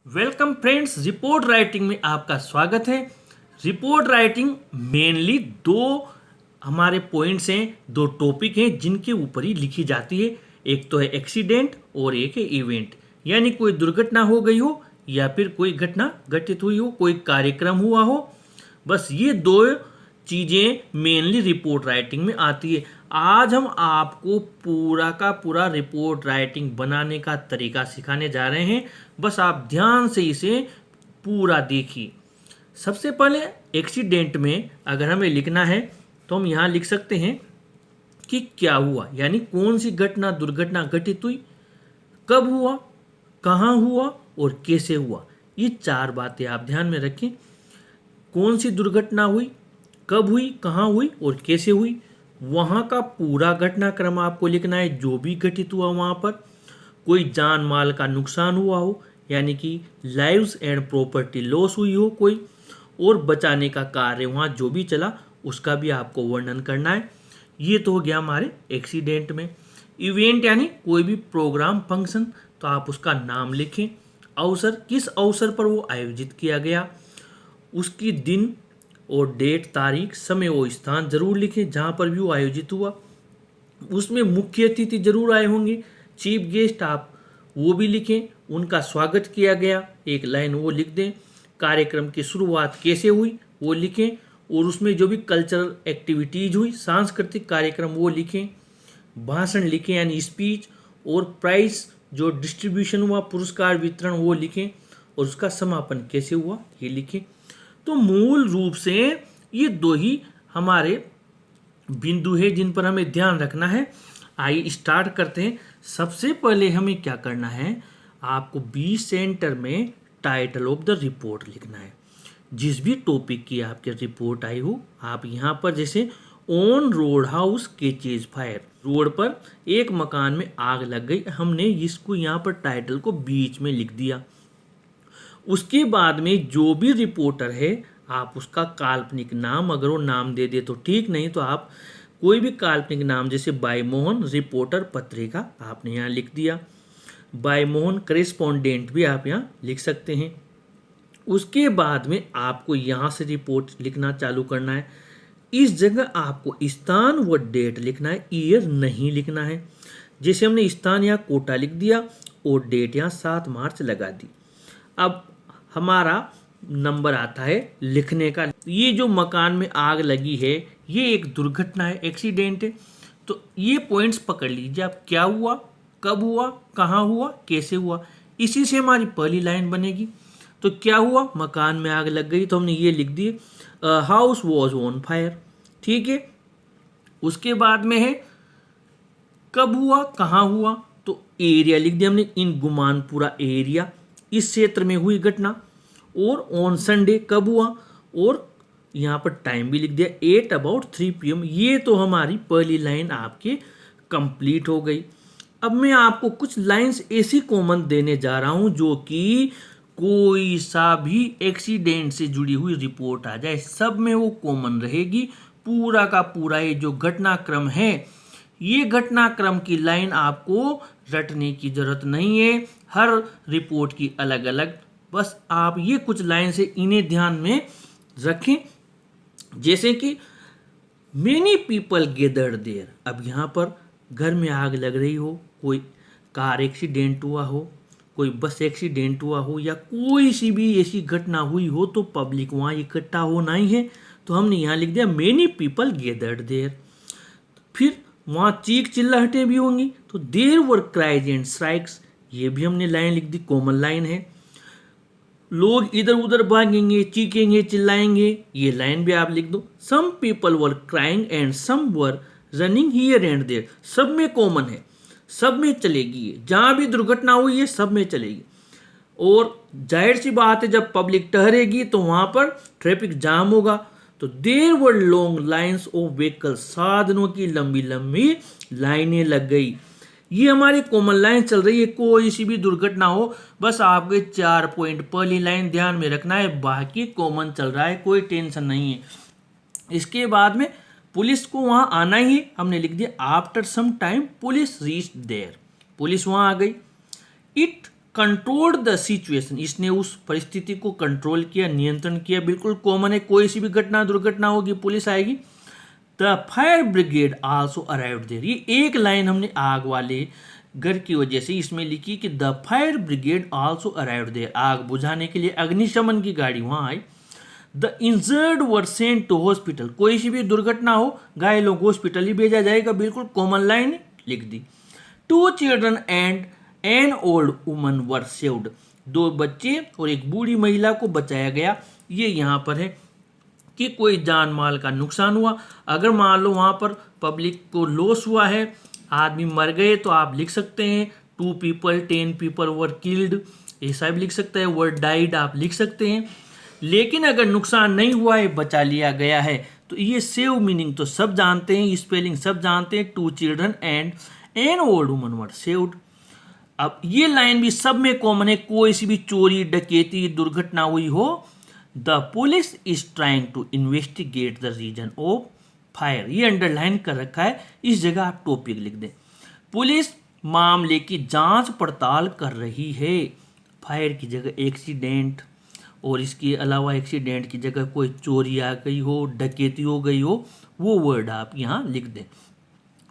Welcome friends, report writing में आपका स्वागत है। रिपोर्ट राइटिंग मेनली दो हमारे पॉइंट्स हैं, दो टॉपिक हैं जिनके ऊपर ही लिखी जाती है। एक तो है एक्सीडेंट और एक है इवेंट, यानी कोई दुर्घटना हो गई हो या फिर कोई घटना घटित हुई हो, कोई कार्यक्रम हुआ हो। बस ये दो चीज़ें मेनली रिपोर्ट राइटिंग में आती है। आज हम आपको पूरा का पूरा रिपोर्ट राइटिंग बनाने का तरीका सिखाने जा रहे हैं। बस आप ध्यान से इसे पूरा देखिए। सबसे पहले एक्सीडेंट में अगर हमें लिखना है तो हम यहाँ लिख सकते हैं कि क्या हुआ, यानी कौन सी घटना दुर्घटना घटित हुई, कब हुआ, कहाँ हुआ और कैसे हुआ। ये चार बातें आप ध्यान में रखें। कौन सी दुर्घटना हुई, कब हुई, कहाँ हुई और कैसे हुई। वहाँ का पूरा घटनाक्रम आपको लिखना है, जो भी घटित हुआ वहाँ पर। कोई जान माल का नुकसान हुआ हो, यानी कि लाइव्स एंड प्रॉपर्टी लॉस हुई हो कोई, और बचाने का कार्य वहाँ जो भी चला उसका भी आपको वर्णन करना है। ये तो हो गया हमारे एक्सीडेंट में। इवेंट यानी कोई भी प्रोग्राम फंक्शन, तो आप उसका नाम लिखें, अवसर किस अवसर पर वो आयोजित किया गया, उसकी दिन और डेट, तारीख, समय और स्थान जरूर लिखें जहाँ पर भी वो आयोजित हुआ। उसमें मुख्य अतिथि जरूर आए होंगे, चीफ गेस्ट, आप वो भी लिखें, उनका स्वागत किया गया, एक लाइन वो लिख दें। कार्यक्रम की शुरुआत कैसे हुई वो लिखें, और उसमें जो भी कल्चरल एक्टिविटीज़ हुई, सांस्कृतिक कार्यक्रम, वो लिखें। भाषण लिखें यानी स्पीच, और प्राइस जो डिस्ट्रीब्यूशन हुआ, पुरस्कार वितरण, वो लिखें, और उसका समापन कैसे हुआ ये लिखें। तो मूल रूप से ये दो ही हमारे बिंदु है जिन पर हमें ध्यान रखना है। आइए स्टार्ट करते हैं। सबसे पहले हमें क्या करना है, आपको बी सेंटर में टाइटल ऑफ द रिपोर्ट लिखना है। जिस भी टॉपिक की आपकी रिपोर्ट आई हो, आप यहाँ पर जैसे on road house catches fire, road पर एक मकान में आग लग गई, हमने इसको यहाँ पर टाइटल को बीच में लिख दिया। उसके बाद में जो भी रिपोर्टर है आप उसका काल्पनिक नाम, अगर वो नाम दे दे तो ठीक, नहीं तो आप कोई भी काल्पनिक नाम, जैसे बाय मोहन रिपोर्टर पत्रिका आपने यहाँ लिख दिया। बाय मोहन करेस्पॉन्डेंट भी आप यहाँ लिख सकते हैं। उसके बाद में आपको यहाँ से रिपोर्ट लिखना चालू करना है। इस जगह आपको स्थान व डेट लिखना है, ईयर नहीं लिखना है। जैसे हमने स्थान यहाँ कोटा लिख दिया और डेट यहाँ 7 मार्च लगा दी। अब हमारा नंबर आता है लिखने का। ये जो मकान में आग लगी है ये एक दुर्घटना है, एक्सीडेंट है। तो ये पॉइंट्स पकड़ लीजिए आप, क्या हुआ, कब हुआ, कहाँ हुआ, कैसे हुआ। इसी से हमारी पहली लाइन बनेगी। तो क्या हुआ, मकान में आग लग गई, तो हमने ये लिख दिए हाउस वॉज ऑन फायर, ठीक है। उसके बाद में है कब हुआ, कहाँ हुआ, तो एरिया लिख दिया हमने, इन गुमानपुरा एरिया, इस क्षेत्र में हुई घटना। और ऑन संडे कब हुआ, और यहाँ पर टाइम भी लिख दिया 8:03 PM। ये तो हमारी पहली लाइन आपकी कंप्लीट हो गई। अब मैं आपको कुछ लाइंस ऐसी कॉमन देने जा रहा हूँ जो कि कोई सा भी एक्सीडेंट से जुड़ी हुई रिपोर्ट आ जाए सब में वो कॉमन रहेगी। पूरा का पूरा ये जो घटनाक्रम है, ये घटनाक्रम की लाइन आपको रटने की जरूरत नहीं है, हर रिपोर्ट की अलग अलग। बस आप ये कुछ लाइन से इन्हें ध्यान में रखें। जैसे कि मेनी पीपल गेदर्ड देयर, अब यहाँ पर घर में आग लग रही हो, कोई कार एक्सीडेंट हुआ हो, कोई बस एक्सीडेंट हुआ हो, या कोई सी भी ऐसी घटना हुई हो, तो पब्लिक वहाँ इकट्ठा होना ही है। तो हमने यहाँ लिख दिया मेनी पीपल गेदर्ड देयर। फिर वहाँ चीख चिल्लाहटें भी होंगी, तो there were cries and strikes, ये भी हमने लाइन लिख दी, कॉमन लाइन है। लोग इधर उधर भागेंगे, चीखेंगे, चिल्लाएंगे, ये लाइन भी आप लिख दो। Some people were crying and some were running here and there, सब में कॉमन है, सब में चलेगी, ये जहाँ भी दुर्घटना हुई है सब में चलेगी। और जाहिर सी बात है जब पब्लिक ठहरेगी तो वहाँ पर ट्रैफिक जाम होगा। तो there were long lines of vehicle, साधनों की लंबी लंबी लाइनें लग गई। ये हमारी कॉमन लाइन चल रही है, कोई सी भी दुर्घटना हो, बस आपके 4 पॉइंट पहली लाइन ध्यान में रखना है, बाकी कॉमन चल रहा है, कोई टेंशन नहीं है। इसके बाद में पुलिस को वहाँ आना ही, हमने लिख दिया after some time police reached there, police वहाँ आ गई। इट कंट्रोल्ड द सिचुएशन, इसने उस परिस्थिति को कंट्रोल किया, नियंत्रण किया। बिल्कुल कॉमन है, कोई सी भी घटना दुर्घटना होगी पुलिस आएगी। The fire brigade also arrived there, ये एक लाइन हमने आग वाले घर की वजह से इसमें लिखी कि the fire brigade also arrived there, आग बुझाने के लिए अग्निशमन की गाड़ी वहां आई। The injured were sent to hospital, कोई सी भी दुर्घटना हो घायलों को हॉस्पिटल ही भेजा जाएगा। बिल्कुल कॉमन लाइन लिख दी। 2 children and an old woman were saved, 2 बच्चे और एक बूढ़ी महिला को बचाया गया। ये यहाँ पर है कि कोई जान माल का नुकसान हुआ, अगर मान लो वहाँ पर पब्लिक को लॉस हुआ है, आदमी मर गए, तो आप लिख सकते हैं 2 people 10 people वर किल्ड, ऐसा भी लिख सकते हैं। वर डाइड आप लिख सकते हैं। लेकिन अगर नुकसान नहीं हुआ है, बचा लिया गया है, तो ये सेव मीनिंग तो सब जानते हैं, स्पेलिंग सब जानते हैं। 2 children and an old woman were saved. अब ये लाइन भी सब में कॉमन है, कोई सी भी चोरी डकैती दुर्घटना हुई हो, the police is trying to investigate the reason of fire, ये अंडरलाइन कर रखा है, इस जगह आप टॉपिक लिख दें। पुलिस मामले की जांच पड़ताल कर रही है। फायर की जगह एक्सीडेंट, और इसके अलावा एक्सीडेंट की जगह कोई चोरी आ गई हो, डकैती हो गई हो, वो वर्ड आप यहाँ लिख दें।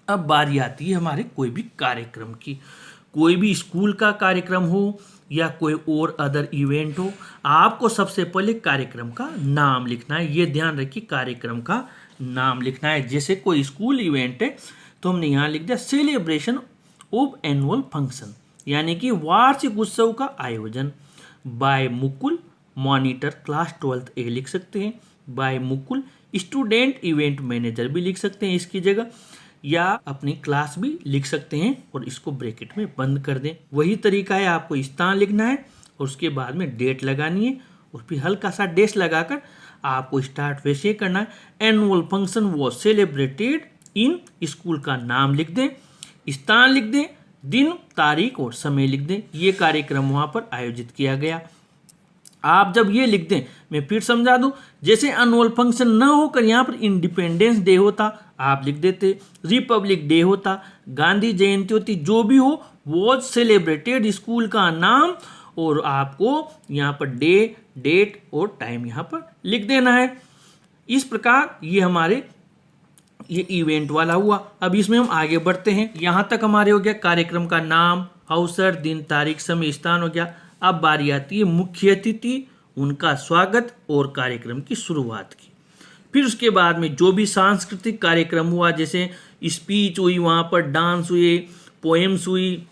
अब बारी आती है हमारे कोई भी कार्यक्रम की, कोई भी स्कूल का कार्यक्रम हो या कोई और अदर इवेंट हो, आपको सबसे पहले कार्यक्रम का नाम लिखना है। ये ध्यान रखिए, कार्यक्रम का नाम लिखना है। जैसे कोई स्कूल इवेंट है तो हमने यहाँ लिख दिया सेलिब्रेशन ऑफ एनुअल फंक्शन, यानी कि वार्षिक उत्सव का आयोजन। By Mukul monitor class 12th A लिख सकते हैं। By Mukul student event manager भी लिख सकते हैं इसकी जगह, या अपनी क्लास भी लिख सकते हैं और इसको ब्रैकेट में बंद कर दें। वही तरीका है, आपको स्थान लिखना है और उसके बाद में डेट लगानी है और फिर हल्का सा डैश लगाकर आपको स्टार्ट वैसे करना है। Annual function was celebrated in, school का नाम लिख दें, स्थान लिख दें, दिन तारीख और समय लिख दें, ये कार्यक्रम वहाँ पर आयोजित किया गया। आप जब ये लिख दें, मैं फिर समझा दूं, जैसे एनुअल फंक्शन ना होकर यहाँ पर इंडिपेंडेंस डे होता, आप लिख देते रिपब्लिक डे होता, गांधी जयंती होती, जो भी हो वॉज सेलिब्रेटेड, स्कूल का नाम और आपको यहाँ पर डे, डेट और टाइम यहाँ पर लिख देना है। इस प्रकार ये हमारे ये इवेंट वाला हुआ। अब इसमें हम आगे बढ़ते हैं। यहाँ तक हमारे हो गया कार्यक्रम का नाम, अवसर, दिन, तारीख, समय, स्थान हो गया। अब बारी आती है मुख्य अतिथि, उनका स्वागत और कार्यक्रम की शुरुआत की। फिर उसके बाद में जो भी सांस्कृतिक कार्यक्रम हुआ, जैसे स्पीच हुई, वहाँ पर डांस हुए, पोएम्स हुई,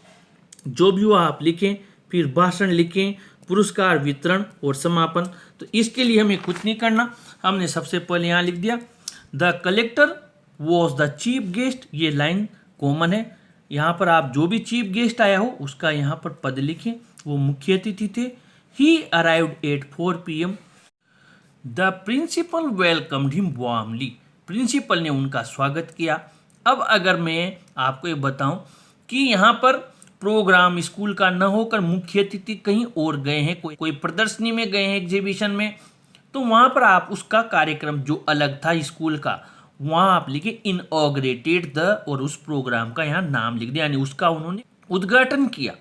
जो भी हुआ आप लिखें। फिर भाषण लिखें, पुरस्कार वितरण और समापन। तो इसके लिए हमें कुछ नहीं करना, हमने सबसे पहले यहाँ लिख दिया the collector was the chief guest, ये लाइन कॉमन है। यहाँ पर आप जो भी चीफ गेस्ट आया हो उसका यहाँ पर पद लिखें, वो मुख्य अतिथि थे। He arrived at 4 PM। The principal welcomed him warmly, principal ने उनका स्वागत किया। अब अगर मैं आपको ये बताऊं कि यहाँ पर प्रोग्राम स्कूल का न होकर मुख्य अतिथि कहीं और गए हैं, कोई प्रदर्शनी में गए हैं, एग्जीबिशन में, तो वहाँ पर आप उसका कार्यक्रम जो अलग था स्कूल का, वहाँ आप लिखे इनऑग्रेटेड द, और उस प्रोग्राम का यहाँ नाम लिख दिया, यानी उसका उन्होंने उद्घाटन किया।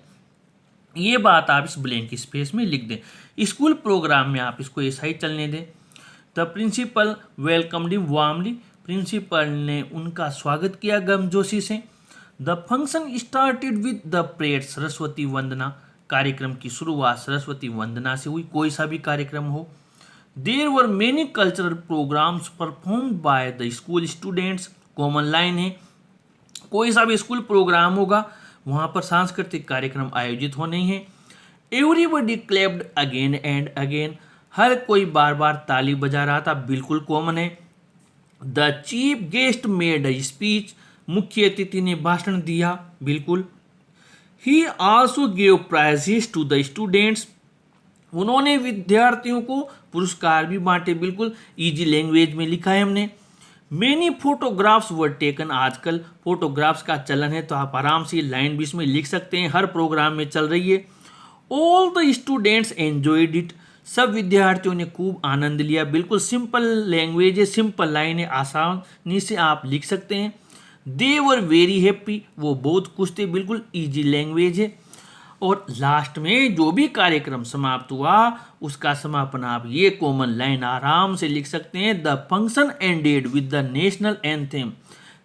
ये बात आप इस ब्लैंक स्पेस में लिख दें। स्कूल प्रोग्राम में आप इसको ऐसा ही चलने दें। The principal welcomed him warmly, principal ने उनका स्वागत किया गर्मजोशी से। The function started with the prayer, Saraswati वंदना, कार्यक्रम की शुरुआत सरस्वती वंदना से हुई, कोई सा भी कार्यक्रम हो। There were many cultural programmes performed by the school students, common line है, कोई सा भी स्कूल प्रोग्राम होगा वहाँ पर सांस्कृतिक कार्यक्रम आयोजित होने हैं। Everybody clapped again and again, हर कोई बार बार ताली बजा रहा था, बिल्कुल कॉमन है। The chief guest made a speech, मुख्य अतिथि ने भाषण दिया, बिल्कुल। He also gave prizes to the students, उन्होंने विद्यार्थियों को पुरस्कार भी बांटे, बिल्कुल इजी लैंग्वेज में लिखा है हमने। मेनी फोटोग्राफ्स वर टेकन, आजकल फोटोग्राफ्स का चलन है तो आप आराम से लाइन भी इसमें लिख सकते हैं, हर प्रोग्राम में चल रही है। All the students enjoyed it, सब विद्यार्थियों ने खूब आनंद लिया, बिल्कुल सिंपल लैंग्वेज है, सिंपल लाइन है, आसानी से आप लिख सकते हैं। दे वर वेरी हैप्पी, वो बहुत खुश थे, बिल्कुल ईजी लैंग्वेज है। और लास्ट में जो भी कार्यक्रम समाप्त हुआ उसका समापन आप ये कॉमन लाइन आराम से लिख सकते हैं, the function ended with the national anthem.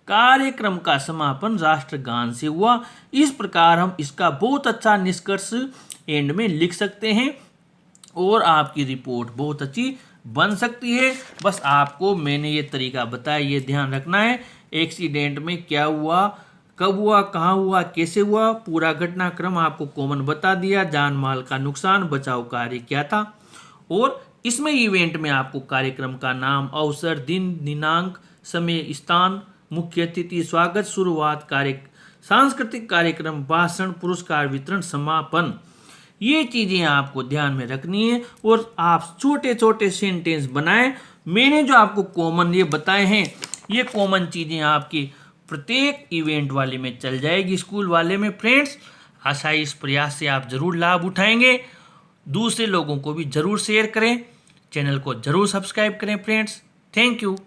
कार्यक्रम का समापन राष्ट्रगान से हुआ। इस प्रकार हम इसका बहुत अच्छा निष्कर्ष एंड में लिख सकते हैं और आपकी रिपोर्ट बहुत अच्छी बन सकती है। बस आपको मैंने ये तरीका बताया, ये ध्यान रखना है एक्सीडेंट में क्या हुआ, कब हुआ, कहाँ हुआ, कैसे हुआ, पूरा घटनाक्रम आपको कॉमन बता दिया, जान माल का नुकसान, बचाव कार्य क्या था। और इसमें इवेंट में आपको कार्यक्रम का नाम, अवसर, दिन, दिनांक, समय, स्थान, मुख्य अतिथि, स्वागत, शुरुआत, सांस्कृतिक कार्यक्रम, भाषण, पुरस्कार वितरण, समापन, ये चीज़ें आपको ध्यान में रखनी है। और आप छोटे छोटे सेंटेंस बनाएं। मैंने जो आपको कॉमन ये बताए हैं, ये कॉमन चीज़ें आपकी प्रत्येक इवेंट वाले में चल जाएगी, स्कूल वाले में। फ्रेंड्स, आशा इस प्रयास से आप ज़रूर लाभ उठाएंगे। दूसरे लोगों को भी ज़रूर शेयर करें, चैनल को ज़रूर सब्सक्राइब करें। Friends, thank you.